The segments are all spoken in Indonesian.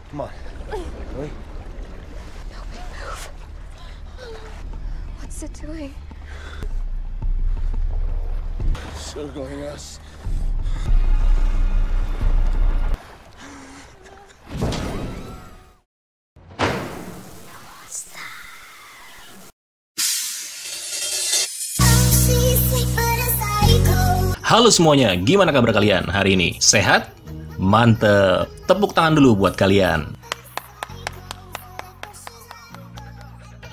Come on. Really? Nobody move. What's it doing? Circling us. Halo semuanya, gimana kabar kalian hari ini? Sehat? Mantep! Tepuk tangan dulu buat kalian.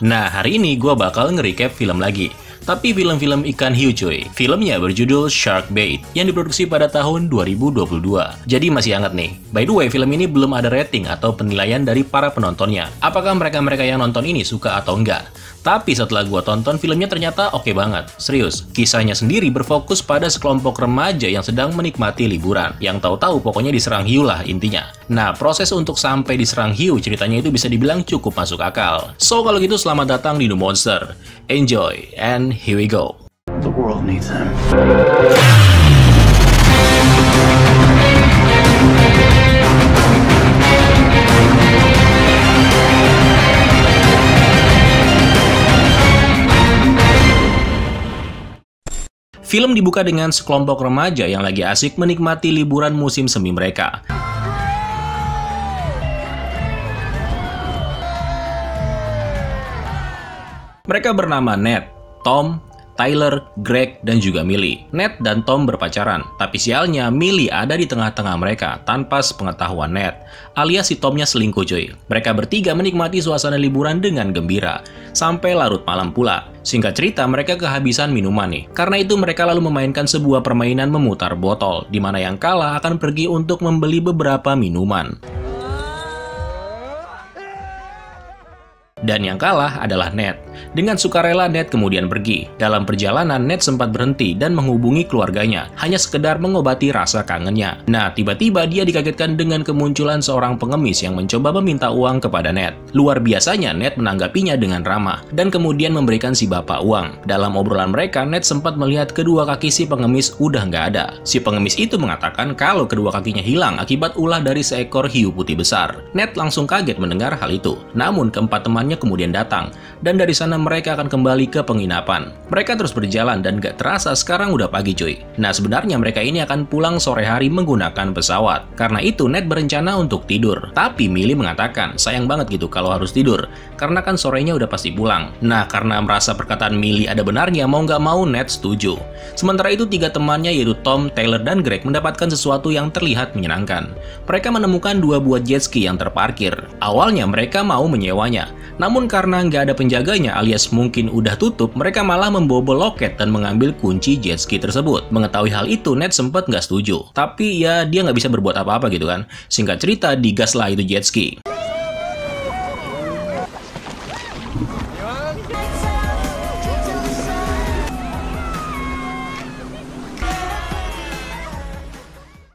Nah, hari ini gue bakal nge-recap film lagi. Tapi film-film ikan hiu cuy. Filmnya berjudul Shark Bait yang diproduksi pada tahun 2022. Jadi masih hangat nih. By the way, film ini belum ada rating atau penilaian dari para penontonnya. Apakah mereka-mereka yang nonton ini suka atau enggak? Tapi setelah gua tonton, filmnya ternyata oke banget. Serius, kisahnya sendiri berfokus pada sekelompok remaja yang sedang menikmati liburan. Yang tahu-tahu pokoknya diserang hiu lah intinya. Nah, proses untuk sampai diserang hiu ceritanya itu bisa dibilang cukup masuk akal. So, kalau gitu selamat datang di New Monster. Enjoy, and here we go. The world needs him. Film dibuka dengan sekelompok remaja yang lagi asik menikmati liburan musim semi mereka. Mereka bernama Ned, Tom, Tyler, Greg, dan juga Millie. Ned dan Tom berpacaran, tapi sialnya Millie ada di tengah-tengah mereka tanpa sepengetahuan Ned, alias si Tomnya selingkuh cuy. Mereka bertiga menikmati suasana liburan dengan gembira, sampai larut malam pula. Singkat cerita, mereka kehabisan minuman nih. Karena itu mereka lalu memainkan sebuah permainan memutar botol, di mana yang kalah akan pergi untuk membeli beberapa minuman. Dan yang kalah adalah Ned. Dengan sukarela Ned kemudian pergi. Dalam perjalanan Ned sempat berhenti dan menghubungi keluarganya, hanya sekedar mengobati rasa kangennya. Nah, tiba-tiba dia dikagetkan dengan kemunculan seorang pengemis yang mencoba meminta uang kepada Ned. Luar biasanya Ned menanggapinya dengan ramah dan kemudian memberikan si bapak uang. Dalam obrolan mereka, Ned sempat melihat kedua kaki si pengemis udah nggak ada. Si pengemis itu mengatakan kalau kedua kakinya hilang akibat ulah dari seekor hiu putih besar. Ned langsung kaget mendengar hal itu. Namun keempat temannya kemudian datang, dan dari sana mereka akan kembali ke penginapan. Mereka terus berjalan dan gak terasa sekarang udah pagi cuy. Nah, sebenarnya mereka ini akan pulang sore hari menggunakan pesawat. Karena itu Ned berencana untuk tidur. Tapi Millie mengatakan sayang banget gitu kalau harus tidur, karena kan sorenya udah pasti pulang. Nah, karena merasa perkataan Millie ada benarnya, mau gak mau Ned setuju. Sementara itu tiga temannya yaitu Tom, Tyler, dan Greg mendapatkan sesuatu yang terlihat menyenangkan. Mereka menemukan dua buah jet ski yang terparkir. Awalnya mereka mau menyewanya, namun karena nggak ada penjaganya alias mungkin udah tutup, mereka malah membobol loket dan mengambil kunci jet ski tersebut. Mengetahui hal itu, Ned sempat nggak setuju. Tapi ya dia nggak bisa berbuat apa-apa gitu kan. Singkat cerita, digaslah itu jet ski.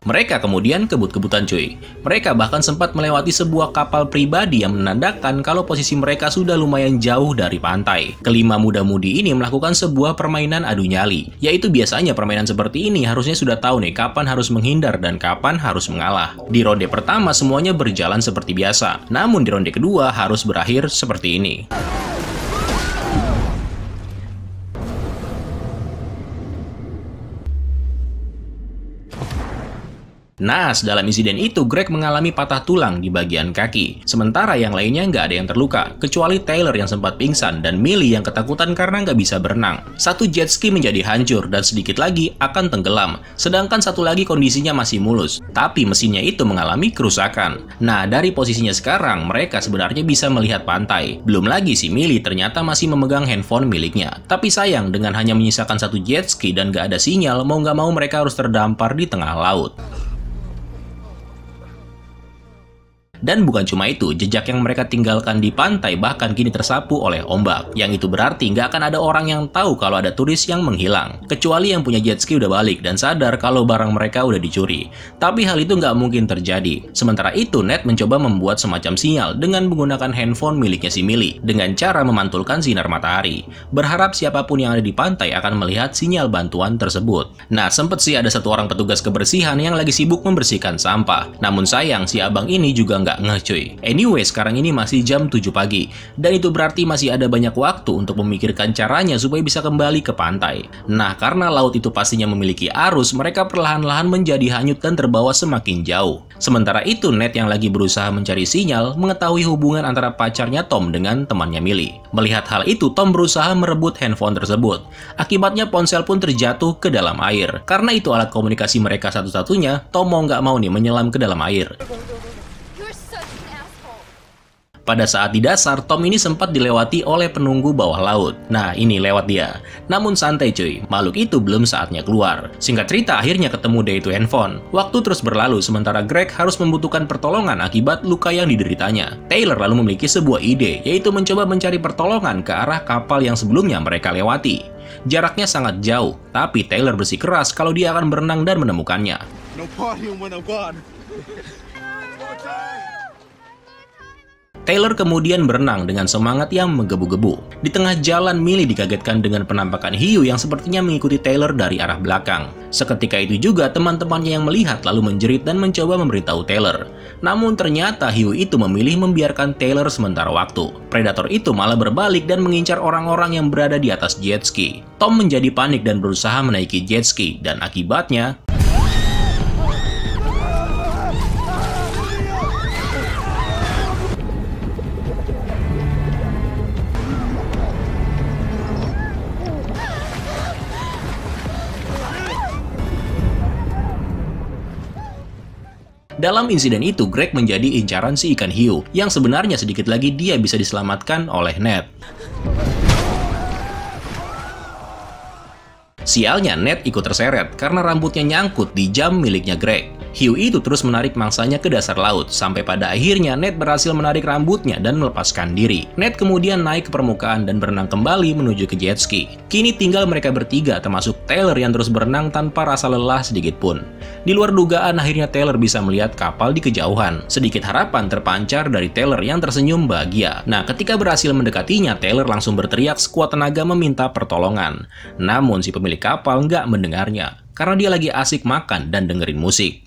Mereka kemudian kebut-kebutan cuy. Mereka bahkan sempat melewati sebuah kapal pribadi yang menandakan kalau posisi mereka sudah lumayan jauh dari pantai. Kelima muda-mudi ini melakukan sebuah permainan adu nyali. Yaitu biasanya permainan seperti ini harusnya sudah tahu nih kapan harus menghindar dan kapan harus mengalah. Di ronde pertama semuanya berjalan seperti biasa. Namun di ronde kedua harus berakhir seperti ini. Nah, dalam insiden itu, Greg mengalami patah tulang di bagian kaki. Sementara yang lainnya nggak ada yang terluka, kecuali Tyler yang sempat pingsan dan Millie yang ketakutan karena nggak bisa berenang. Satu jet ski menjadi hancur dan sedikit lagi akan tenggelam, sedangkan satu lagi kondisinya masih mulus. Tapi mesinnya itu mengalami kerusakan. Nah, dari posisinya sekarang, mereka sebenarnya bisa melihat pantai. Belum lagi si Millie ternyata masih memegang handphone miliknya. Tapi sayang, dengan hanya menyisakan satu jet ski dan nggak ada sinyal, mau nggak mau mereka harus terdampar di tengah laut. Dan bukan cuma itu, jejak yang mereka tinggalkan di pantai bahkan kini tersapu oleh ombak. Yang itu berarti nggak akan ada orang yang tahu kalau ada turis yang menghilang. Kecuali yang punya jet ski udah balik dan sadar kalau barang mereka udah dicuri. Tapi hal itu nggak mungkin terjadi. Sementara itu, Ned mencoba membuat semacam sinyal dengan menggunakan handphone miliknya si Millie dengan cara memantulkan sinar matahari. Berharap siapapun yang ada di pantai akan melihat sinyal bantuan tersebut. Nah, sempet sih ada satu orang petugas kebersihan yang lagi sibuk membersihkan sampah. Namun sayang, si abang ini juga nggak nggak ngeh cuy. Anyway, sekarang ini masih jam 7 pagi, dan itu berarti masih ada banyak waktu untuk memikirkan caranya supaya bisa kembali ke pantai. Nah, karena laut itu pastinya memiliki arus, mereka perlahan-lahan menjadi hanyut dan terbawa semakin jauh. Sementara itu, Ned yang lagi berusaha mencari sinyal, mengetahui hubungan antara pacarnya Tom dengan temannya Millie. Melihat hal itu, Tom berusaha merebut handphone tersebut. Akibatnya ponsel pun terjatuh ke dalam air. Karena itu alat komunikasi mereka satu-satunya, Tom mau nggak mau nih menyelam ke dalam air. You're such an asshole. Pada saat di dasar, Tom ini sempat dilewati oleh penunggu bawah laut. Nah, ini lewat dia. Namun santai cuy, makhluk itu belum saatnya keluar. Singkat cerita, akhirnya ketemu deh itu handphone. Waktu terus berlalu, sementara Greg harus membutuhkan pertolongan akibat luka yang dideritanya. Taylor lalu memiliki sebuah ide, yaitu mencoba mencari pertolongan ke arah kapal yang sebelumnya mereka lewati. Jaraknya sangat jauh, tapi Taylor bersikeras kalau dia akan berenang dan menemukannya. No partying when I'm gone. Taylor kemudian berenang dengan semangat yang menggebu-gebu. Di tengah jalan, Millie dikagetkan dengan penampakan hiu yang sepertinya mengikuti Taylor dari arah belakang. Seketika itu juga teman-temannya yang melihat lalu menjerit dan mencoba memberitahu Taylor. Namun ternyata hiu itu memilih membiarkan Taylor sementara waktu. Predator itu malah berbalik dan mengincar orang-orang yang berada di atas jet ski. Tom menjadi panik dan berusaha menaiki jet ski, dan akibatnya dalam insiden itu, Greg menjadi incaran si ikan hiu, yang sebenarnya sedikit lagi dia bisa diselamatkan oleh Ned. Sialnya, Ned ikut terseret karena rambutnya nyangkut di jam miliknya Greg. Hiu itu terus menarik mangsanya ke dasar laut, sampai pada akhirnya Ned berhasil menarik rambutnya dan melepaskan diri. Ned kemudian naik ke permukaan dan berenang kembali menuju ke jet ski. Kini tinggal mereka bertiga, termasuk Taylor yang terus berenang tanpa rasa lelah sedikit pun. Di luar dugaan, akhirnya Taylor bisa melihat kapal di kejauhan. Sedikit harapan terpancar dari Taylor yang tersenyum bahagia. Nah, ketika berhasil mendekatinya, Taylor langsung berteriak sekuat tenaga meminta pertolongan. Namun si pemilik kapal nggak mendengarnya, karena dia lagi asik makan dan dengerin musik.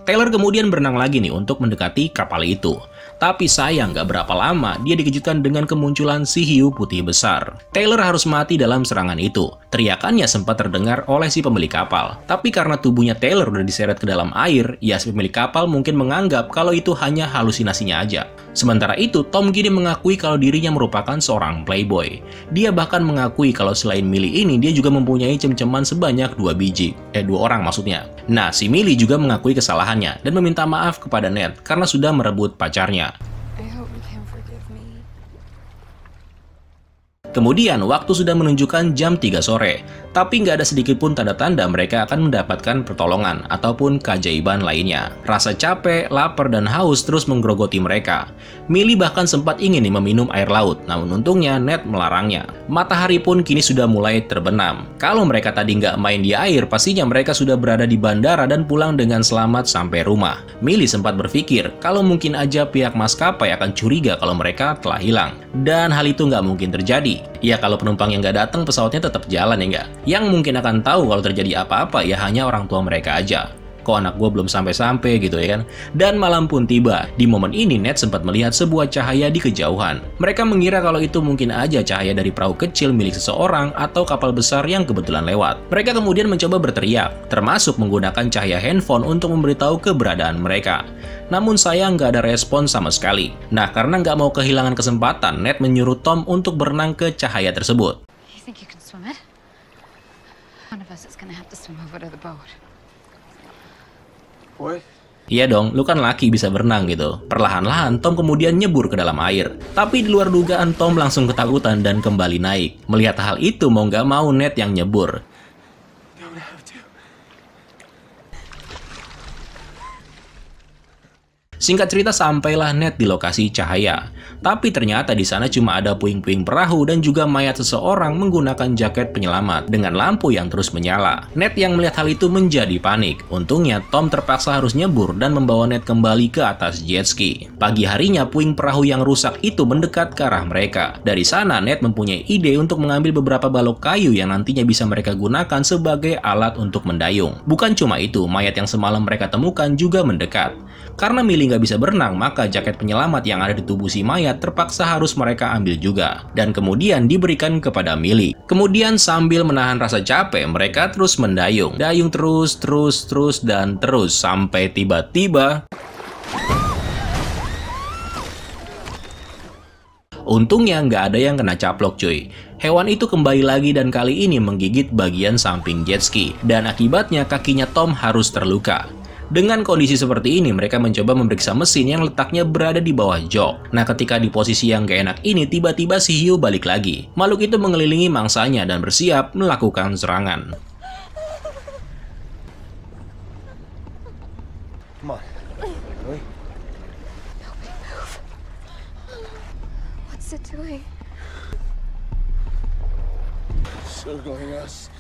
Taylor kemudian berenang lagi nih untuk mendekati kapal itu. Tapi sayang, gak berapa lama dia dikejutkan dengan kemunculan si hiu putih besar. Taylor harus mati dalam serangan itu. Teriakannya sempat terdengar oleh si pemilik kapal. Tapi karena tubuhnya Taylor udah diseret ke dalam air, ya si pemilik kapal mungkin menganggap kalau itu hanya halusinasinya aja. Sementara itu, Tom kini mengakui kalau dirinya merupakan seorang playboy. Dia bahkan mengakui kalau selain Millie ini, dia juga mempunyai cem-ceman sebanyak 2 biji. 2 orang maksudnya. Nah, si Millie juga mengakui kesalahannya dan meminta maaf kepada Ned karena sudah merebut pacarnya. I hope you can forgive me. Kemudian, waktu sudah menunjukkan jam 3 sore, tapi nggak ada sedikit pun tanda-tanda mereka akan mendapatkan pertolongan ataupun keajaiban lainnya. Rasa capek, lapar, dan haus terus menggerogoti mereka. Millie bahkan sempat ingin meminum air laut, namun untungnya Ned melarangnya. Matahari pun kini sudah mulai terbenam. Kalau mereka tadi nggak main di air, pastinya mereka sudah berada di bandara dan pulang dengan selamat sampai rumah. Millie sempat berpikir kalau mungkin aja pihak maskapai akan curiga kalau mereka telah hilang. Dan hal itu nggak mungkin terjadi. Ya kalau penumpang yang nggak datang, pesawatnya tetap jalan ya nggak? Yang mungkin akan tahu kalau terjadi apa-apa ya hanya orang tua mereka aja. Kok anak gue belum sampai-sampai gitu ya kan? Dan malam pun tiba. Di momen ini Ned sempat melihat sebuah cahaya di kejauhan. Mereka mengira kalau itu mungkin aja cahaya dari perahu kecil milik seseorang atau kapal besar yang kebetulan lewat. Mereka kemudian mencoba berteriak, termasuk menggunakan cahaya handphone untuk memberitahu keberadaan mereka. Namun sayang nggak ada respon sama sekali. Nah, karena nggak mau kehilangan kesempatan, Ned menyuruh Tom untuk berenang ke cahaya tersebut. You think you can swim it? One of us is gonna have to swim over to the boat. What? Iya dong, lu kan laki bisa berenang gitu. Perlahan-lahan Tom kemudian nyebur ke dalam air. Tapi di luar dugaan Tom langsung ketakutan dan kembali naik. Melihat hal itu mau nggak mau Ned yang nyebur. Singkat cerita, sampailah Ned di lokasi cahaya. Tapi ternyata di sana cuma ada puing-puing perahu dan juga mayat seseorang menggunakan jaket penyelamat dengan lampu yang terus menyala. Ned yang melihat hal itu menjadi panik. Untungnya Tom terpaksa harus nyebur dan membawa Ned kembali ke atas jet ski. Pagi harinya puing perahu yang rusak itu mendekat ke arah mereka. Dari sana Ned mempunyai ide untuk mengambil beberapa balok kayu yang nantinya bisa mereka gunakan sebagai alat untuk mendayung. Bukan cuma itu, mayat yang semalam mereka temukan juga mendekat. Karena Millie nggak bisa berenang, maka jaket penyelamat yang ada di tubuh si mayat terpaksa harus mereka ambil juga. Dan kemudian diberikan kepada Millie. Kemudian sambil menahan rasa capek, mereka terus mendayung. Dayung terus, dan terus. Sampai tiba-tiba... Untungnya nggak ada yang kena caplok cuy. Hewan itu kembali lagi dan kali ini menggigit bagian samping jet ski. Dan akibatnya kakinya Tom harus terluka. Dengan kondisi seperti ini, mereka mencoba memeriksa mesin yang letaknya berada di bawah jok. Nah, ketika di posisi yang gak enak ini, tiba-tiba si hiu balik lagi. Makhluk itu mengelilingi mangsanya dan bersiap melakukan serangan. Come on. Really? What's it doing? Circling us.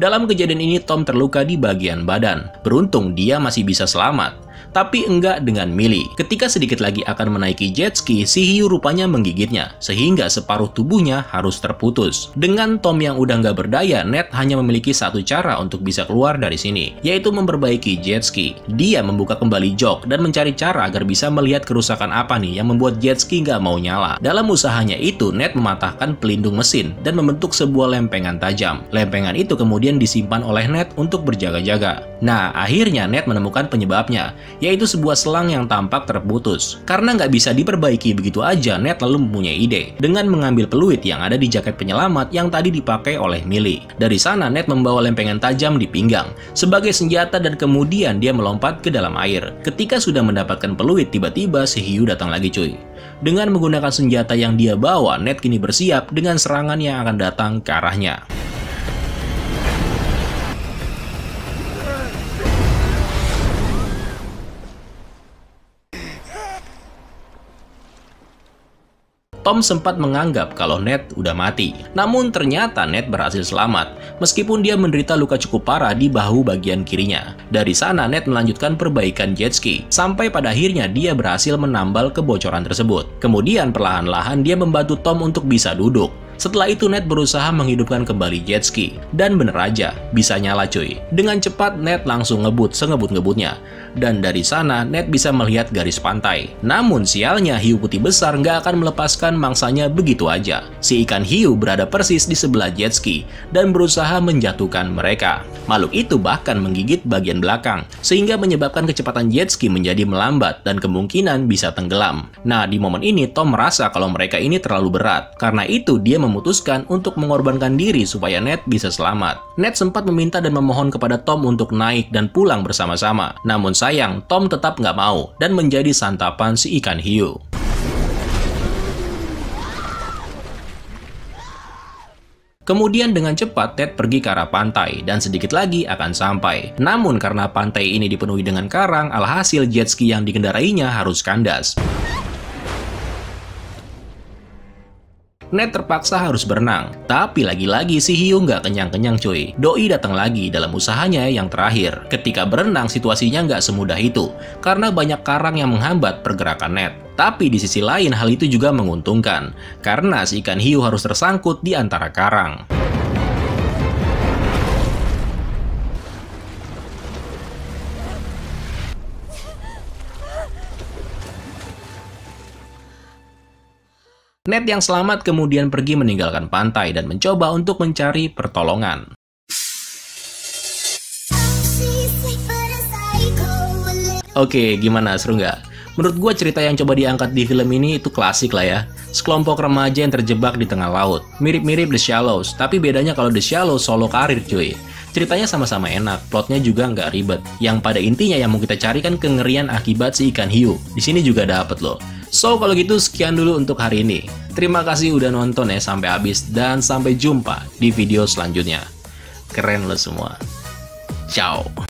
Dalam kejadian ini Tom terluka di bagian badan. Beruntung dia masih bisa selamat. Tapi enggak dengan Millie. Ketika sedikit lagi akan menaiki jet ski, si hiu rupanya menggigitnya, sehingga separuh tubuhnya harus terputus. Dengan Tom yang udah nggak berdaya, Ned hanya memiliki satu cara untuk bisa keluar dari sini, yaitu memperbaiki jet ski. Dia membuka kembali jok dan mencari cara agar bisa melihat kerusakan apa nih yang membuat jet ski nggak mau nyala. Dalam usahanya itu, Ned mematahkan pelindung mesin dan membentuk sebuah lempengan tajam. Lempengan itu kemudian disimpan oleh Ned untuk berjaga-jaga. Nah, akhirnya Ned menemukan penyebabnya, yaitu sebuah selang yang tampak terputus. Karena nggak bisa diperbaiki begitu aja, Ned lalu mempunyai ide dengan mengambil peluit yang ada di jaket penyelamat yang tadi dipakai oleh Millie. Dari sana Ned membawa lempengan tajam di pinggang sebagai senjata dan kemudian dia melompat ke dalam air. Ketika sudah mendapatkan peluit, tiba-tiba si hiu datang lagi cuy. Dengan menggunakan senjata yang dia bawa, Ned kini bersiap dengan serangan yang akan datang ke arahnya. Tom sempat menganggap kalau Ned udah mati. Namun ternyata Ned berhasil selamat, meskipun dia menderita luka cukup parah di bahu bagian kirinya. Dari sana Ned melanjutkan perbaikan jet ski, sampai pada akhirnya dia berhasil menambal kebocoran tersebut. Kemudian perlahan-lahan dia membantu Tom untuk bisa duduk. Setelah itu Ned berusaha menghidupkan kembali jet ski, dan bener aja, bisa nyala cuy. Dengan cepat Ned langsung ngebut sengebut-ngebutnya, dan dari sana Ned bisa melihat garis pantai. Namun sialnya hiu putih besar nggak akan melepaskan mangsanya begitu aja. Si ikan hiu berada persis di sebelah jet ski, dan berusaha menjatuhkan mereka. Makhluk itu bahkan menggigit bagian belakang, sehingga menyebabkan kecepatan jet ski menjadi melambat, dan kemungkinan bisa tenggelam. Nah, di momen ini Tom merasa kalau mereka ini terlalu berat. Karena itu dia memutuskan untuk mengorbankan diri supaya Ned bisa selamat. Ned sempat meminta dan memohon kepada Tom untuk naik dan pulang bersama-sama. Namun sayang, Tom tetap nggak mau dan menjadi santapan si ikan hiu. Kemudian dengan cepat Ted pergi ke arah pantai dan sedikit lagi akan sampai. Namun karena pantai ini dipenuhi dengan karang, alhasil jet ski yang dikendarainya harus kandas. Ned terpaksa harus berenang, tapi lagi-lagi si hiu nggak kenyang-kenyang cuy. Doi datang lagi dalam usahanya yang terakhir. Ketika berenang situasinya nggak semudah itu, karena banyak karang yang menghambat pergerakan Ned. Tapi di sisi lain hal itu juga menguntungkan, karena si ikan hiu harus tersangkut di antara karang. Ned yang selamat kemudian pergi meninggalkan pantai dan mencoba untuk mencari pertolongan. Oke, gimana, seru nggak? Menurut gue cerita yang coba diangkat di film ini itu klasik lah ya. Sekelompok remaja yang terjebak di tengah laut. Mirip-mirip The Shallows, tapi bedanya kalau The Shallows solo karir cuy. Ceritanya sama-sama enak, plotnya juga nggak ribet. Yang pada intinya yang mau kita cari kan kengerian akibat si ikan hiu. Di sini juga dapet loh. So, kalau gitu sekian dulu untuk hari ini. Terima kasih udah nonton ya sampai habis, dan sampai jumpa di video selanjutnya. Keren lo semua. Ciao.